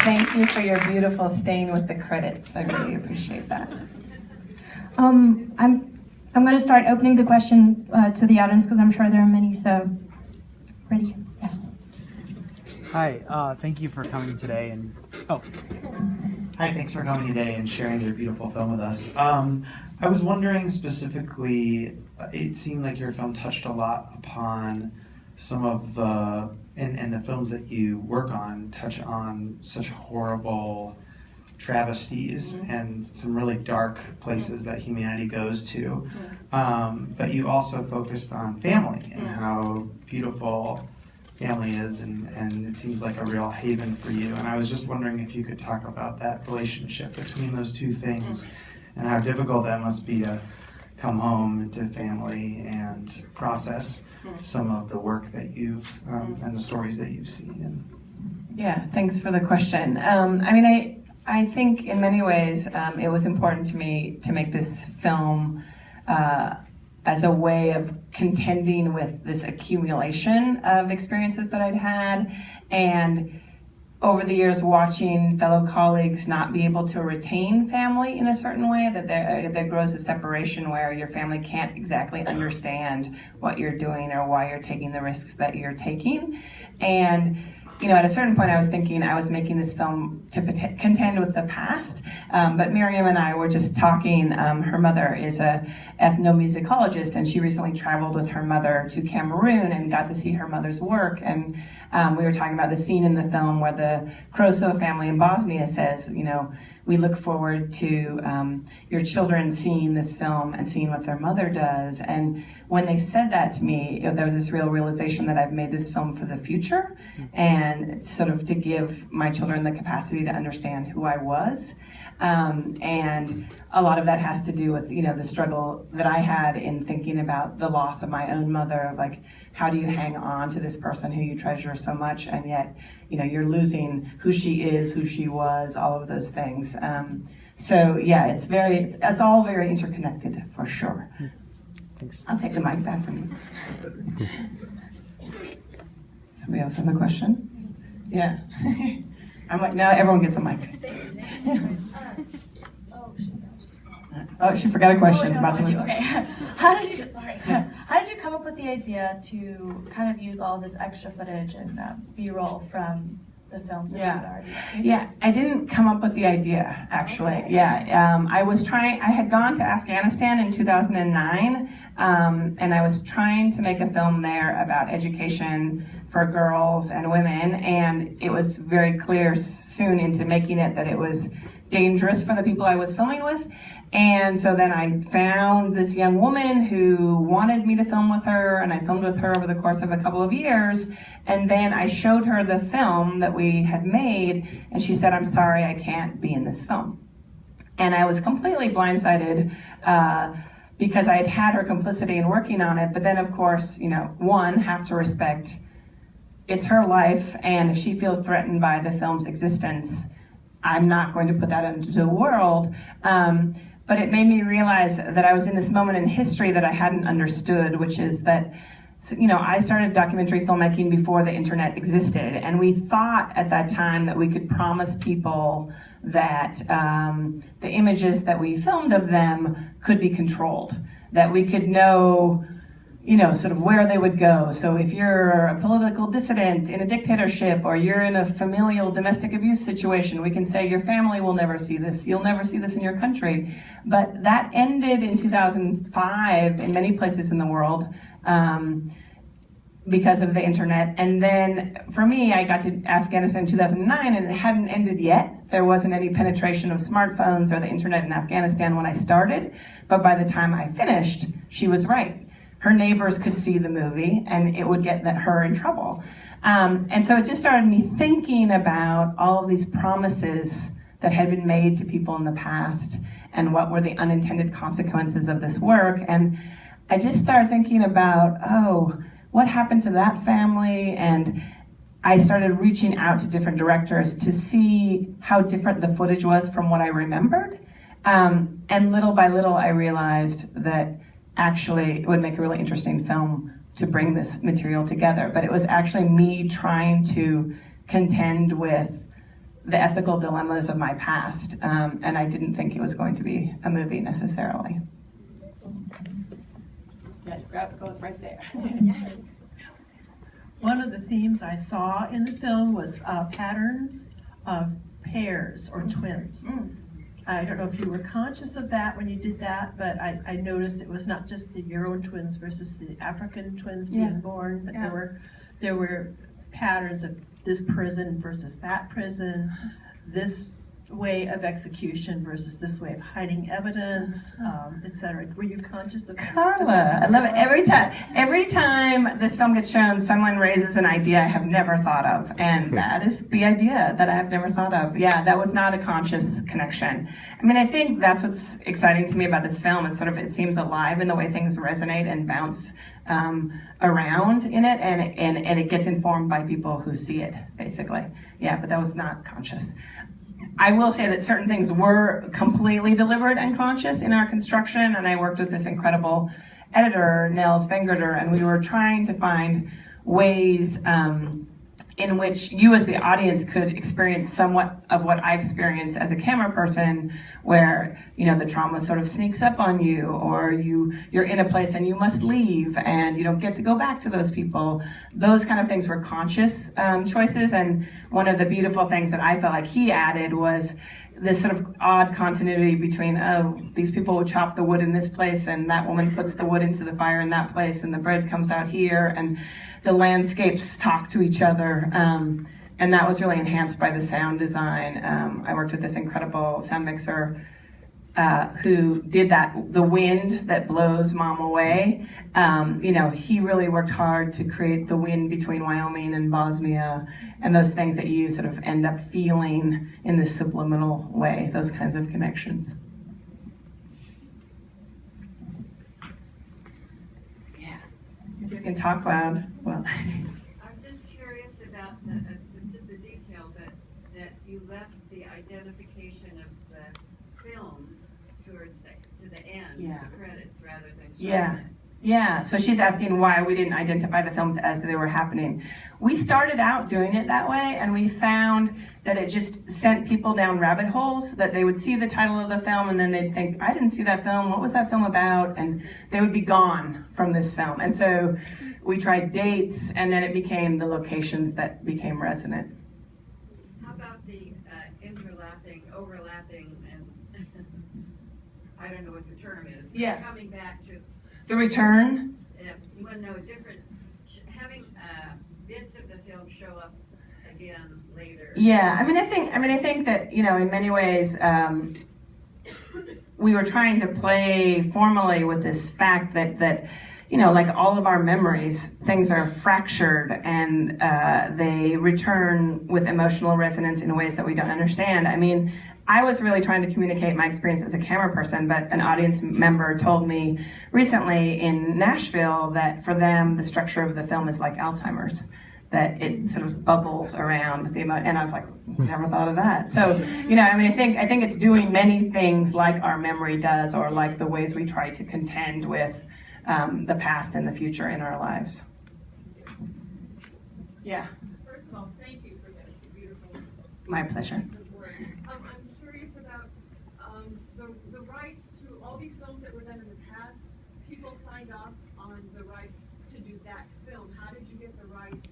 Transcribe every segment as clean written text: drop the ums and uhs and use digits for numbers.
Thank you for your beautiful stain with the credits. I really appreciate that. I'm going to start opening the question to the audience because I'm sure there are many. So, ready? Yeah. Hi. Thank you for coming today and Hi. Thanks for coming today and sharing your beautiful film with us. I was wondering specifically. It seemed like your film touched a lot upon some of the and the films that you work on touch on such horrible travesties and some really dark places that humanity goes to. But you also focused on family and how beautiful family is, and it seems like a real haven for you. And I was just wondering if you could talk about that relationship between those two things and how difficult that must be to come home to family and process some of the work that you've and the stories that you've seen. Yeah, thanks for the question. I think in many ways it was important to me to make this film as a way of contending with this accumulation of experiences that I'd had, and over the years watching fellow colleagues not be able to retain family in a certain way, that there grows a separation where your family can't exactly understand what you're doing or why you're taking the risks that you're taking. And at a certain point I was thinking I was making this film to contend with the past, but Miriam and I were just talking. Her mother is a ethnomusicologist, and she recently traveled with her mother to Cameroon and got to see her mother's work. And we were talking about the scene in the film where the Kroso family in Bosnia says, we look forward to your children seeing this film and seeing what their mother does. And when they said that to me, there was this real realization that I've made this film for the future, and sort of to give my children the capacity to understand who I was. And a lot of that has to do with, the struggle that I had in thinking about the loss of my own mother. Like, how do you hang on to this person who you treasure so much, and yet, you're losing who she is, who she was, all of those things. So yeah, it's all very interconnected for sure. Thanks. I'll take the mic back from you. Somebody else have a question? Yeah. I'm like, now everyone gets a mic. Oh, she forgot a question. Okay. How did you come up with the idea to kind of use all this extra footage and B-roll from the films that you'd already made? Yeah, I didn't come up with the idea, actually. Okay. Yeah, I had gone to Afghanistan in 2009, and I was trying to make a film there about education for girls and women, and it was very clear soon into making it that it was dangerous for the people I was filming with. And so then I found this young woman who wanted me to film with her, and I filmed with her over the course of a couple of years. And then I showed her the film that we had made, and she said, "I'm sorry, I can't be in this film." And I was completely blindsided because I had had her complicity in working on it. But then, of course, have to respect it's her life, and if she feels threatened by the film's existence, I'm not going to put that into the world. But it made me realize that I was in this moment in history that I hadn't understood, which is that, I started documentary filmmaking before the internet existed, and we thought at that time that we could promise people that the images that we filmed of them could be controlled, that we could know sort of where they would go. So if you're a political dissident in a dictatorship, or you're in a familial domestic abuse situation, we can say your family will never see this, you'll never see this in your country. But that ended in 2005 in many places in the world because of the internet. And then for me, I got to Afghanistan in 2009, and it hadn't ended yet. There wasn't any penetration of smartphones or the internet in Afghanistan when I started. But by the time I finished, she was right. Her neighbors could see the movie, and it would get her in trouble. And so it just started me thinking about all of these promises that had been made to people in the past, and what were the unintended consequences of this work. And I just started thinking about, what happened to that family? And I started reaching out to different directors to see how different the footage was from what I remembered. And little by little, I realized that actually it would make a really interesting film to bring this material together. But it was actually me trying to contend with the ethical dilemmas of my past, and I didn't think it was going to be a movie necessarily. Yeah, grab it, go right there. One of the themes I saw in the film was patterns of pairs or twins. I don't know if you were conscious of that when you did that, but I noticed it was not just the Euro twins versus the African twins being born, but there were patterns of this prison versus that prison, this way of execution versus this way of hiding evidence, etc. Were you conscious of that? Carla, I love it. Every time this film gets shown, someone raises an idea I have never thought of, and that is the idea that I have never thought of. Yeah, that was not a conscious connection. I mean, I think that's what's exciting to me about this film. It's it seems alive in the way things resonate and bounce around in it, and it gets informed by people who see it, basically. Yeah, but that was not conscious. I will say that certain things were completely deliberate and conscious in our construction, and I worked with this incredible editor, Nels Bengerter, and we were trying to find ways in which you as the audience could experience somewhat of what I experience as a camera person, where the trauma sort of sneaks up on you, or you're in a place and you must leave and you don't get to go back to those people. Those kind of things were conscious choices, and one of the beautiful things that I felt like he added was this sort of odd continuity between, these people would chop the wood in this place and that woman puts the wood into the fire in that place and the bread comes out here, and the landscapes talk to each other, and that was really enhanced by the sound design. I worked with this incredible sound mixer who did the wind that blows Mom away. He really worked hard to create the wind between Wyoming and Bosnia, and those things that you sort of end up feeling in this subliminal way, those kinds of connections. If you can talk loud, well. I'm just curious about just the detail that you left the identification of the films to the end, the credits, rather than showing it. Yeah, so she's asking why we didn't identify the films as they were happening. We started out doing it that way, and we found that it just sent people down rabbit holes, that they would see the title of the film and then they'd think, I didn't see that film, what was that film about? And they would be gone from this film. And so we tried dates, and then it became the locations that became resonant. How about the overlapping, and I don't know what the term is. Yeah. Coming back to The return? You want to know having bits of the film show up again later. Yeah, I mean, I think that in many ways we were trying to play formally with this fact that like all of our memories, things are fractured and they return with emotional resonance in ways that we don't understand. I mean, I was really trying to communicate my experience as a camera person, but an audience member told me recently in Nashville that for them, the structure of the film is like Alzheimer's, that it sort of bubbles around the emotion. And I was like, never thought of that. So, I think it's doing many things like our memory does, or like the ways we try to contend with the past and the future in our lives. Yeah. First of all, thank you for this beautiful. My pleasure. I'm curious about the rights to all these films that were done in the past. People signed off on the rights to do that film. How did you get the rights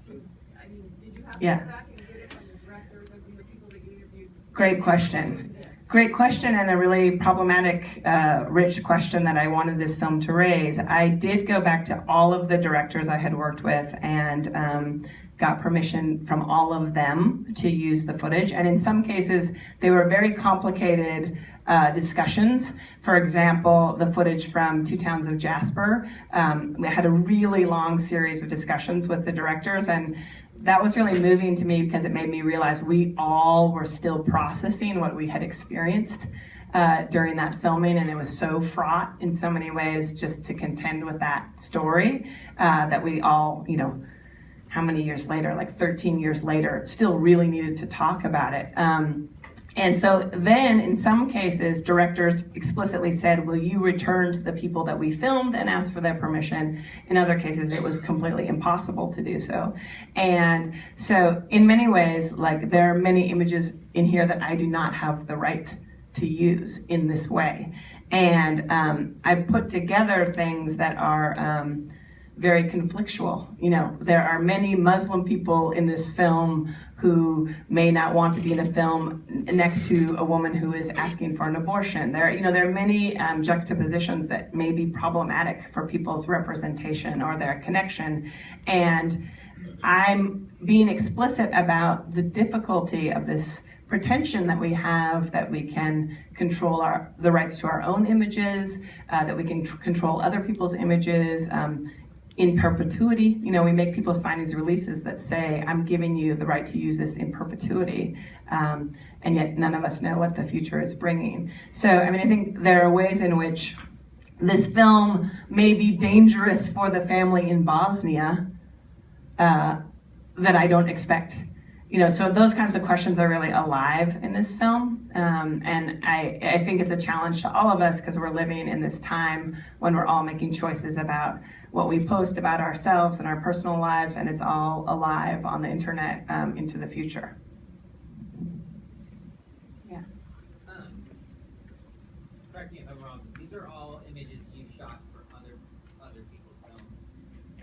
to? I mean, did you have to go back and get it from the directors and from the people that you interviewed? Great question. Great question, and a really problematic, rich question that I wanted this film to raise. I did go back to all of the directors I had worked with and got permission from all of them to use the footage. And in some cases, they were very complicated discussions. For example, the footage from Two Towns of Jasper. We had a really long series of discussions with the directors, and that was really moving to me because it made me realize we all were still processing what we had experienced during that filming, and it was so fraught in so many ways just to contend with that story that we all, how many years later, like 13 years later, still really needed to talk about it. And so then, in some cases, directors explicitly said, will you return to the people that we filmed and ask for their permission? In other cases, it was completely impossible to do so. And so, in many ways, like, there are many images in here that I do not have the right to use in this way. And I put together things that are very conflictual. You know, there are many Muslim people in this film who may not want to be in a film next to a woman who is asking for an abortion. There are many juxtapositions that may be problematic for people's representation or their connection. And I'm being explicit about the difficulty of this pretension that we have that we can control the rights to our own images, that we can control other people's images, in perpetuity. You know, we make people sign these releases that say, I'm giving you the right to use this in perpetuity, and yet none of us know what the future is bringing. So, I mean, I think there are ways in which this film may be dangerous for the family in Bosnia that I don't expect. You know, so those kinds of questions are really alive in this film, and I think it's a challenge to all of us because we're living in this time when we're all making choices about what we post about ourselves and our personal lives, and it's all alive on the internet into the future. Yeah. Correct me if I'm wrong. These are all images you shot for other people's films,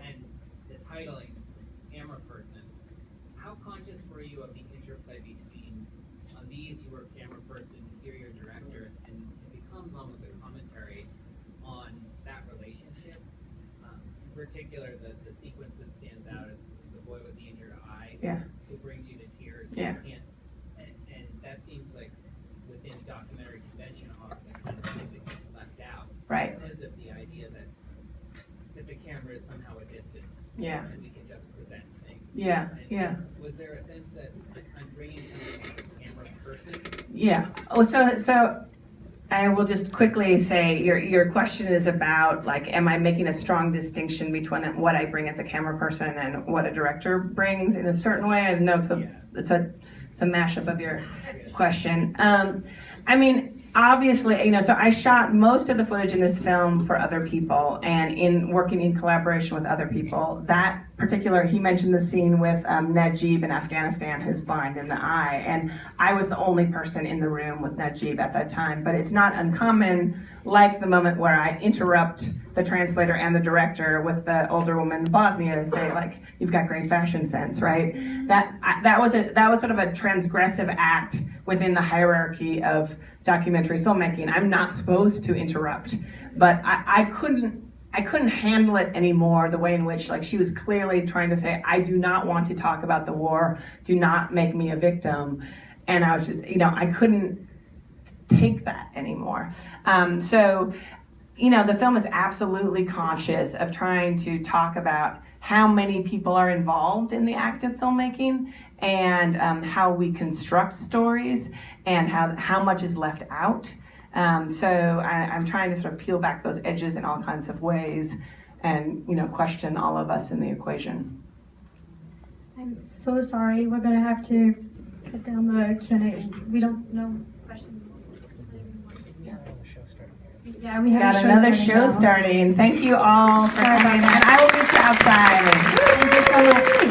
and the titling, Cameraperson. How conscious were you of the interplay between on these you were cameraperson, here you're director, and it becomes almost a commentary on that relationship? In particular, the sequence that stands out is the boy with the injured eye, who brings you to tears. Yeah. You can't, and that seems like within documentary convention, often the kind of thing that gets left out. Right. Because of the idea that the camera is somehow a distance. Yeah. And we can just present things. Yeah. And Yeah. Was there a sense that I'm bringing something as a camera person? Yeah. Oh, so I will just quickly say your question is about, like, am I making a strong distinction between what I bring as a camera person and what a director brings in a certain way? I know it's a mashup of your question. I mean, obviously, you know, so I shot most of the footage in this film for other people, and in working in collaboration with other people. That particular, he mentioned the scene with Najib in Afghanistan, who's blind in the eye, and I was the only person in the room with Najib at that time. But it's not uncommon, like the moment where I interrupt the translator and the director with the older woman in Bosnia to say, like, you've got great fashion sense, right? That was sort of a transgressive act within the hierarchy of documentary filmmaking. I'm not supposed to interrupt, but I couldn't handle it anymore, the way in which, like, she was clearly trying to say, I do not want to talk about the war, do not make me a victim. And I was just, you know, I couldn't take that anymore. So, you know, the film is absolutely conscious of trying to talk about how many people are involved in the act of filmmaking, and how we construct stories, and how much is left out. So I'm trying to sort of peel back those edges in all kinds of ways, and, you know, question all of us in the equation. I'm so sorry. We're gonna have to cut down the Q&A. We don't know questions. Yeah, we have Got another show now. starting. Thank you all for coming, and I will meet you outside. Thank you so much.